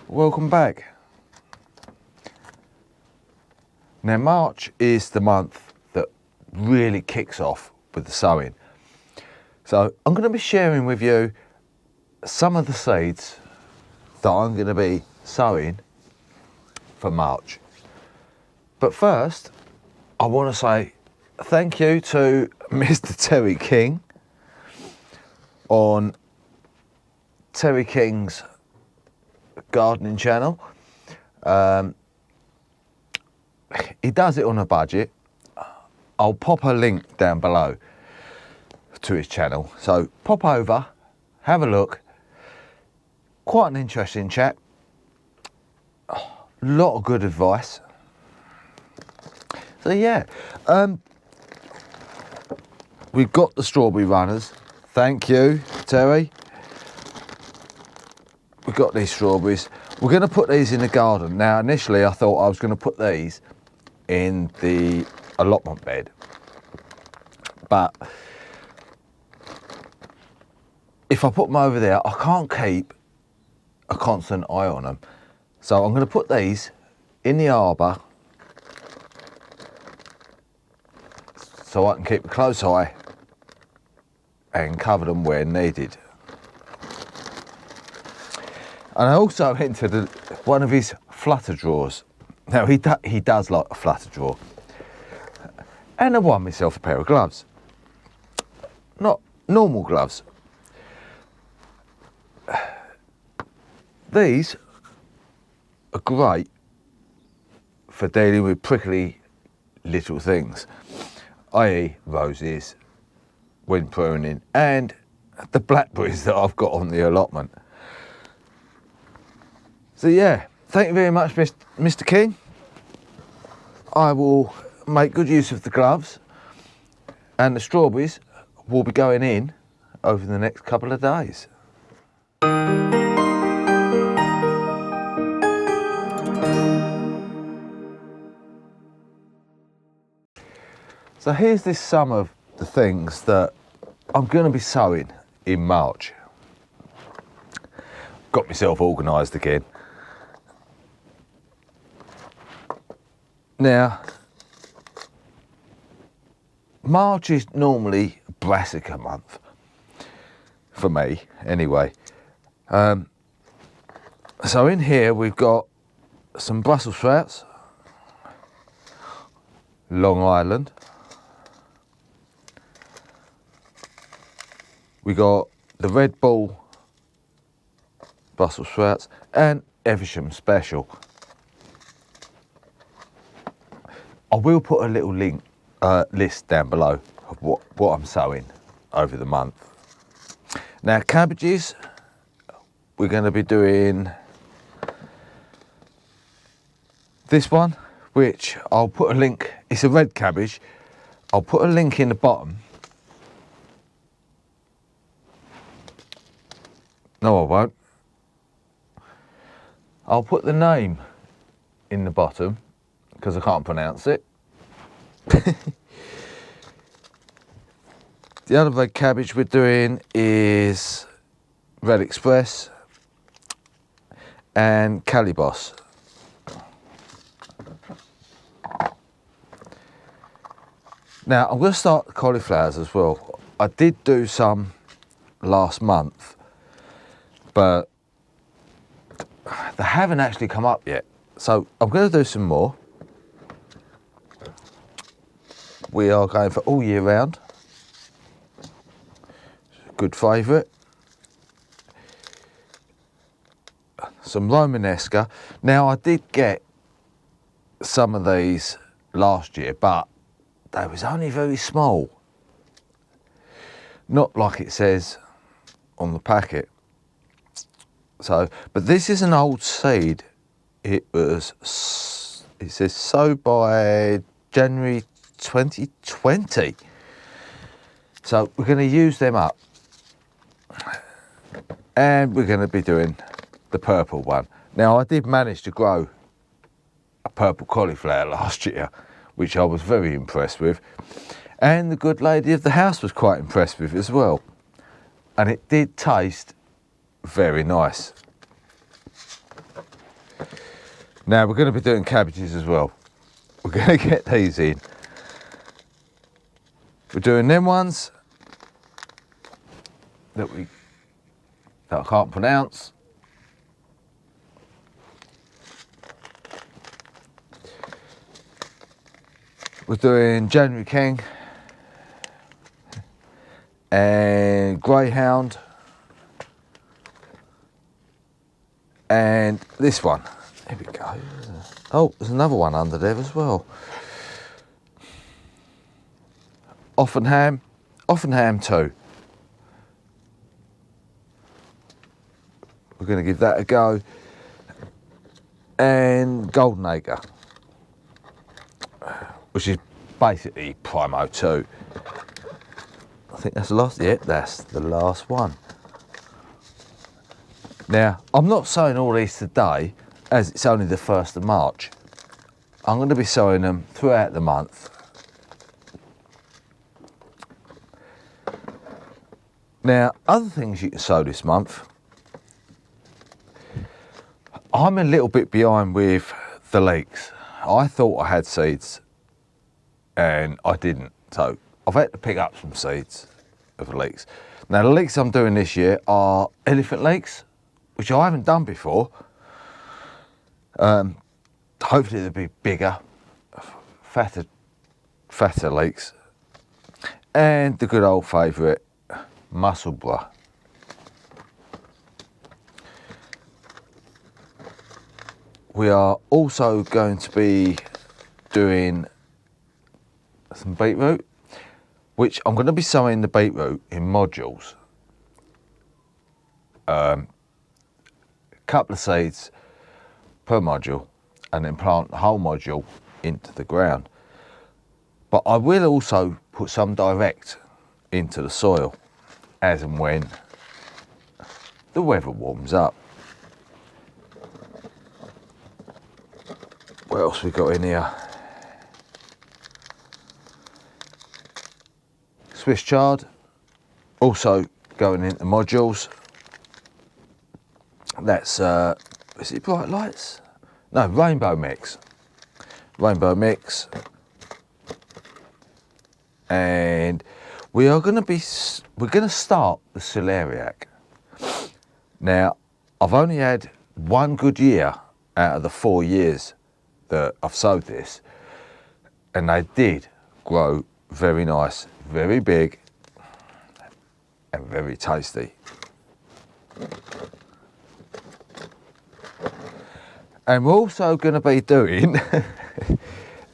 welcome back. Now March is the month that really kicks off with the sowing. So I'm going to be sharing with you some of the seeds that I'm going to be sowing for March. But first, I want to say thank you to Mr. Terry King on Terry King's gardening channel. He does it on a budget. I'll pop a link down below to his channel, so pop over, have a look. Quite an interesting chap, a lot of good advice. So yeah, we've got the strawberry runners. Thank you, Terry. We've got these strawberries. We're going to put these in the garden. Now, initially I thought I was going to put these in the allotment bed, but if I put them over there, I can't keep a constant eye on them. So I'm going to put these in the arbour so I can keep a close eye and cover them where needed. And I also entered one of his flutter drawers. Now he does like a flutter drawer. And I won myself a pair of gloves. Not normal gloves. These are great for dealing with prickly little things, i.e. roses, wind pruning, and the blackberries that I've got on the allotment. So yeah, thank you very much, Mr. King. I will make good use of the gloves, and the strawberries will be going in over the next couple of days. So here's this some of the things that I'm going to be sowing in March. Got myself organised again. Now, March is normally brassica month, for me anyway. So in here we've got some Brussels sprouts, Long Island, we got the Red Bull Brussels sprouts and Evesham Special. I will put a little link list down below of what I'm sowing over the month. Now cabbages, we're going to be doing this one, which I'll put a link, it's a red cabbage. I'll put a link in the bottom. No, I won't. I'll put the name in the bottom because I can't pronounce it. The other red cabbage we're doing is Red Express and Calibos. Now I'm going to start the cauliflowers as well. I did do some last month, but they haven't actually come up yet. So I'm going to do some more. We are going for all year round. Good favourite. Some romanesco. Now I did get some of these last year, but they was only very small. Not like it says on the packet. So, but this is an old seed. It says sowed by January 2020. So we're going to use them up. And we're going to be doing the purple one. Now I did manage to grow a purple cauliflower last year, which I was very impressed with. And the good lady of the house was quite impressed with as well. And it did taste very nice. Now we're going to be doing cabbages as well. We're going to get these in. We're doing them ones that I can't pronounce. We're doing January King and Greyhound and this one. There we go. Oh, there's another one under there as well. Offenham 2. We're going to give that a go. And Golden Acre, which is basically Primo 2. I think that's the last, yeah, that's the last one. Now, I'm not sowing all these today, as it's only the 1st of March. I'm going to be sowing them throughout the month. Now, other things you can sow this month. I'm a little bit behind with the leeks. I thought I had seeds and I didn't. So I've had to pick up some seeds of the leeks. Now the leeks I'm doing this year are elephant leeks, which I haven't done before. Hopefully they'll be bigger, fatter leeks. And the good old favourite, Musselburgh. We are also going to be doing some beetroot, which I'm going to be sowing the beetroot in modules. A couple of seeds per module, and then plant the whole module into the ground. But I will also put some direct into the soil as and when the weather warms up. What else we got in here? Swiss chard, also going into modules. That's, is it bright lights? No, rainbow mix. Rainbow mix. And we're going to start the celeriac. Now, I've only had one good year out of the 4 years that I've sowed this, and they did grow very nice, very big, and very tasty. And we're also going to be doing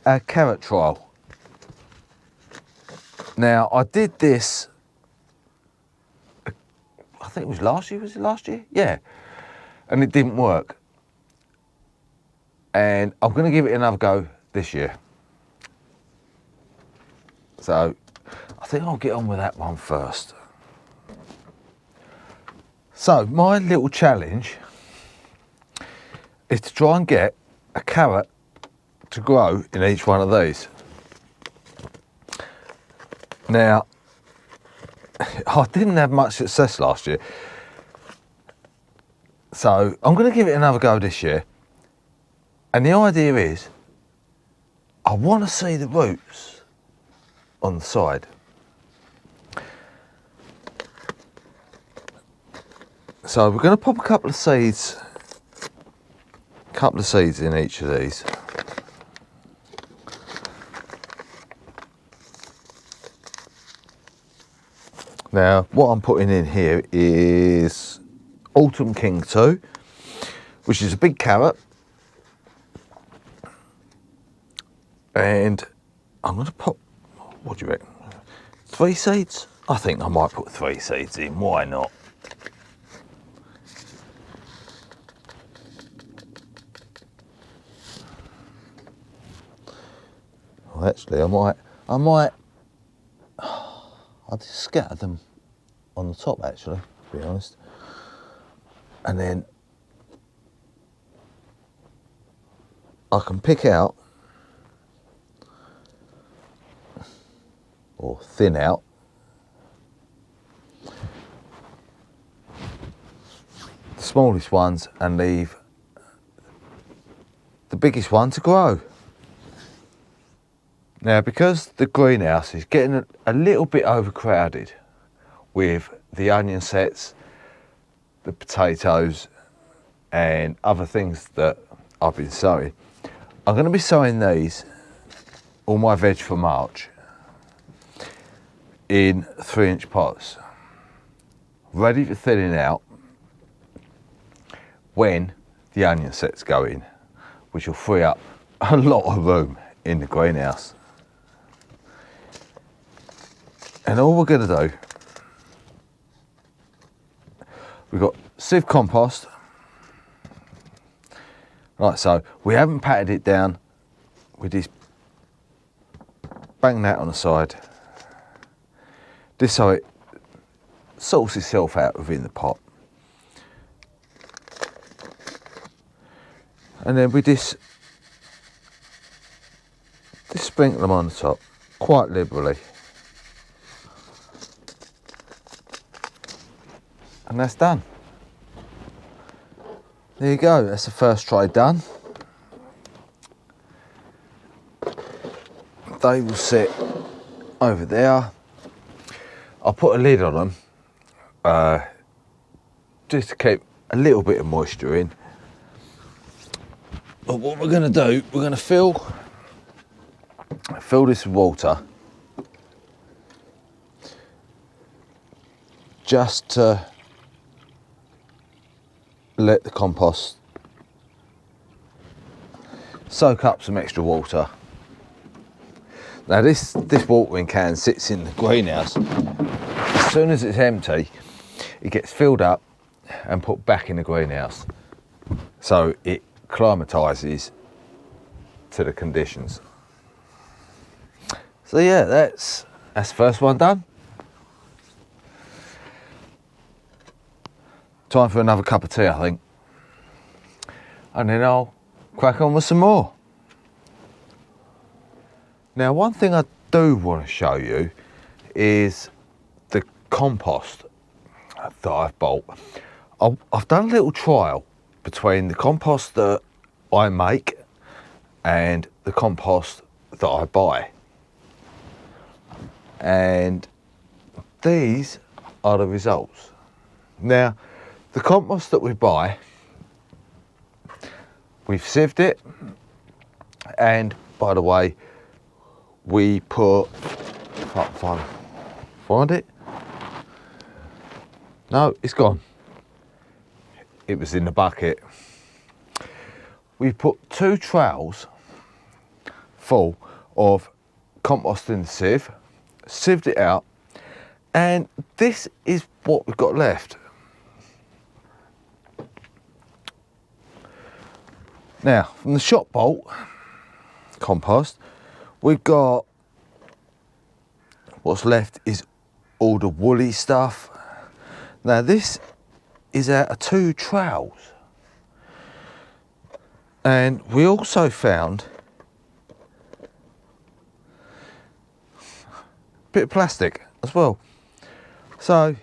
a carrot trial. Now, I did this, I think it was last year, was it last year? Yeah, and it didn't work. And I'm going to give it another go this year. So I think I'll get on with that one first. So my little challenge is to try and get a carrot to grow in each one of these. Now, I didn't have much success last year, so I'm going to give it another go this year. And the idea is, I want to see the roots on the side. So we're going to pop a couple of seeds in each of these. Now, what I'm putting in here is Autumn King 2, which is a big carrot. And I'm going to put, what do you reckon, 3 seeds? I think I might put 3 seeds in, why not? Well, actually, I'll just scatter them on the top, actually, to be honest. And then I can pick out, or thin out, the smallest ones and leave the biggest one to grow. Now, because the greenhouse is getting a little bit overcrowded with the onion sets, the potatoes and other things that I've been sowing, I'm going to be sowing these, all my veg for March, in 3-inch pots, ready for thinning out when the onion sets go in, which will free up a lot of room in the greenhouse. And all we're going to do, we've got sieve compost, like so. We haven't patted it down, we just bang that on the side, just so it sorts itself out within the pot. And then we just sprinkle them on the top quite liberally. And that's done. There you go, that's the first tray done. They will sit over there. I'll put a lid on them just to keep a little bit of moisture in. But what we're going to do, we're going to fill this with water just to let the compost soak up some extra water. Now this watering can sits in the greenhouse. As soon as it's empty, it gets filled up and put back in the greenhouse, so it acclimatises to the conditions. So yeah, that's the first one done. Time for another cup of tea, I think, and then I'll crack on with some more. Now, one thing I do want to show you is the compost that I've bought. I've done a little trial between the compost that I make and the compost that I buy, and these are the results. Now, the compost that we buy, we've sieved it, and by the way, we put, find it? No, it's gone. It was in the bucket. We put 2 trowels full of compost in the sieve, sieved it out, and this is what we've got left. Now, from the shop bought compost, we've got, what's left is all the woolly stuff. Now this is out of 2 trowels. And we also found a bit of plastic as well. So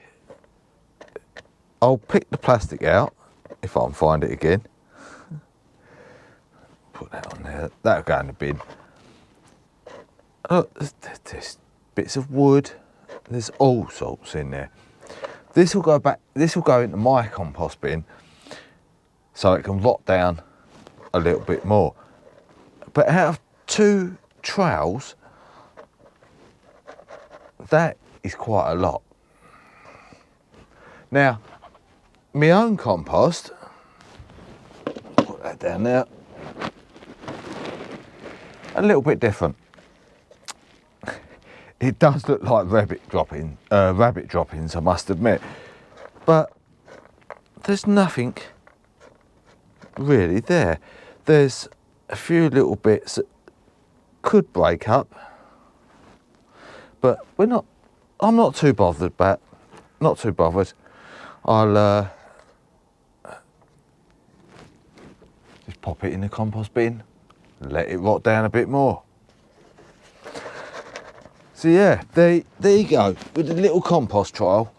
I'll pick the plastic out if I can find it again. Put that on there, that'll go in the bin. Oh, there's bits of wood, there's all sorts in there. This will go back, this will go into my compost bin so it can rot down a little bit more. But out of 2 trowels, that is quite a lot. Now, my own compost, put that down there, a little bit different. It does look like rabbit droppings, I must admit, but there's nothing really there. There's a few little bits that could break up, but I'm not too bothered about. Not too bothered. I'll just pop it in the compost bin, let it rot down a bit more. So yeah, there you go, with the little compost trial.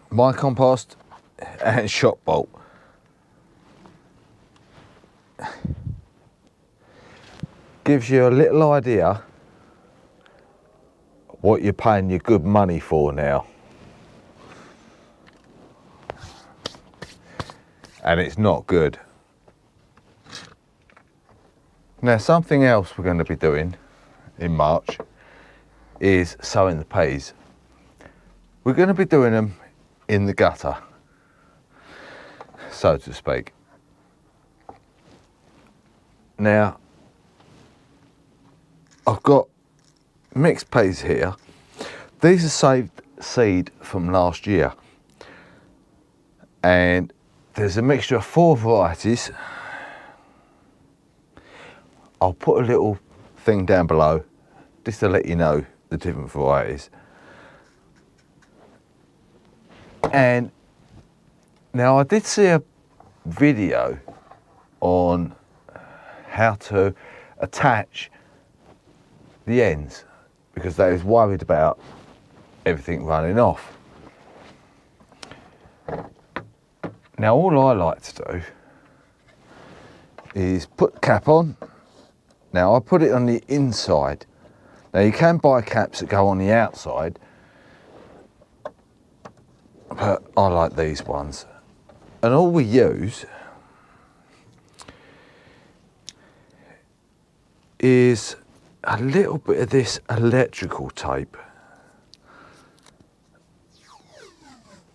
My compost and shop bolt. gives you a little idea what you're paying your good money for now. And it's not good. Now, something else we're going to be doing in March is sowing the peas. We're going to be doing them in the gutter, so to speak. Now, I've got mixed peas here. These are saved seed from last year, and there's a mixture of 4 varieties. I'll put a little thing down below just to let you know the different varieties. And now I did see a video on how to attach the ends because they was worried about everything running off. Now all I like to do is put the cap on. Now I put it on the inside. Now you can buy caps that go on the outside, but I like these ones. And all we use is a little bit of this electrical tape.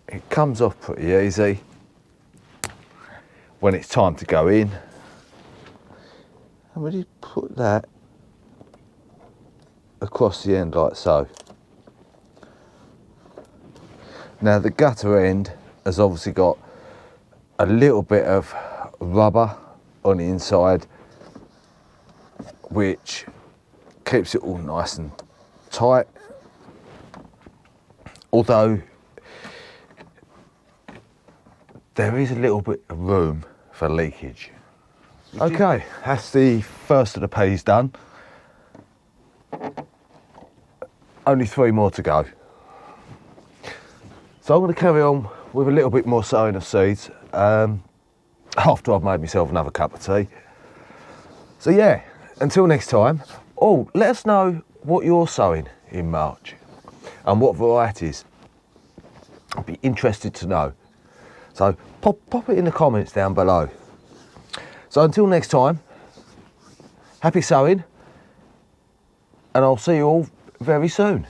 It comes off pretty easy when it's time to go in. And really put that across the end like so. Now the gutter end has obviously got a little bit of rubber on the inside, which keeps it all nice and tight, although there is a little bit of room for leakage. Okay, that's the first of the peas done. Only 3 more to go. So I'm going to carry on with a little bit more sowing of seeds after I've made myself another cup of tea. So yeah, until next time. Oh, let us know what you're sowing in March and what varieties. I'd be interested to know. So pop it in the comments down below. So until next time, happy sowing, and I'll see you all very soon.